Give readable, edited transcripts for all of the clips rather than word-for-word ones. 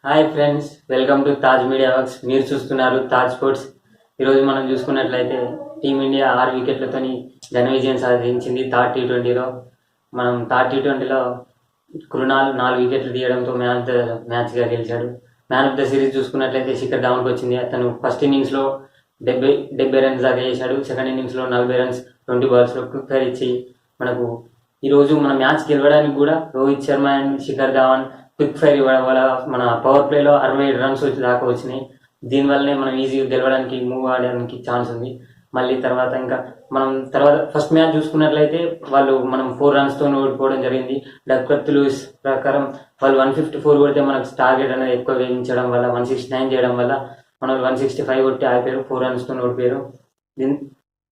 Hi friends, welcome to Taj media works. మీరు చూస్తున్నారు Taj sports. ఈరోజు మనం చూసుకున్నట్లయితే టీమిండియా 6 వికెట్లతోని ఘన విజయం సాధించింది థర్డ్ టీ20లో. థర్డ్ టీ20లో కృణాల్ 4 వికెట్లు తీయడంతో మ్యాచ్గా గెలిచాడు. మ్యాన్ ఆఫ్ ద సిరీస్ చూసుకున్నట్లయితే శిఖర్ ధావన్కి వచ్చింది. అతను ఫస్ట్ ఇన్నింగ్స్లో 70 రన్స్ దాకా చేశాడు. సెకండ్ ఇన్నింగ్స్లో 40 రన్స్ 20 బాల్స్లో క్విక్ ఇచ్చి మనకు ఈరోజు మన మ్యాచ్ గెలవడానికి కూడా Rohit Sharma and Shikhar Dhawan quick fire ఇవ్వడం వల్ల మన పవర్ ప్లేలో 67 రన్స్ దాకా వచ్చినాయి. దీనివల్లనే మనం ఈజీగా గెలవడానికి మూవ్ ఆడడానికి ఛాన్స్ ఉంది. మళ్ళీ తర్వాత ఫస్ట్ మ్యాచ్ చూసుకున్నట్లయితే మనం 4 రన్స్తో ఓడిపోవడం జరిగింది. డక్వర్త్ లూయిస్ ప్రకారం వాళ్ళు 154 కొడితే మనకు టార్గెట్ అనేది ఎక్కువ వేయించడం వల్ల 169 చేయడం వల్ల మనం 165 కొట్టి ఆగిపోయారు. 4 రన్స్తో ఓడిపోయారు.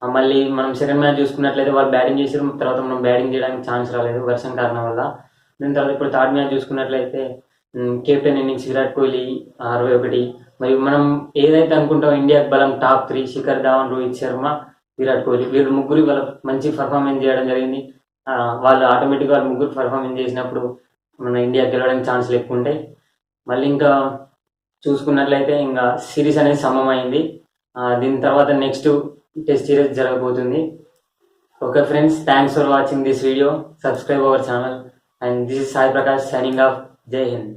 మళ్ళీ మనం సెకండ్ మ్యాచ్ చూసుకున్నట్లయితే వాళ్ళు బ్యాటింగ్ చేసారు. తర్వాత మనం బ్యాటింగ్ చేయడానికి ఛాన్స్ రాలేదు వర్షం కారణం వల్ల. దీని తర్వాత ఇప్పుడు థర్డ్ మ్యాచ్ చూసుకున్నట్లయితే కెప్టెన్ ఇన్నింగ్స్ విరాట్ కోహ్లీ 61. మరియు మనం ఏదైతే అనుకుంటాం ఇండియాకి బలం టాప్ 3 శిఖర్ ధావన్, రోహిత్ శర్మ, విరాట్ కోహ్లీ, వీళ్ళు ముగ్గురు వాళ్ళ మంచి పర్ఫార్మెన్స్ చేయడం జరిగింది. వాళ్ళు ఆటోమేటిక్గా వాళ్ళు ముగ్గురు పర్ఫార్మెన్స్ చేసినప్పుడు మన ఇండియా గెలవడానికి ఛాన్స్లు ఎక్కువ ఉంటాయి. మళ్ళీ ఇంకా చూసుకున్నట్లయితే ఇంకా సిరీస్ అనేది సమమైంది. దీని తర్వాత నెక్స్ట్ టెస్ట్ సిరీస్ జరగబోతుంది. Okay friends, thanks for watching this video. Subscribe our channel. And this is Sai Prakash signing off. Jai Hind.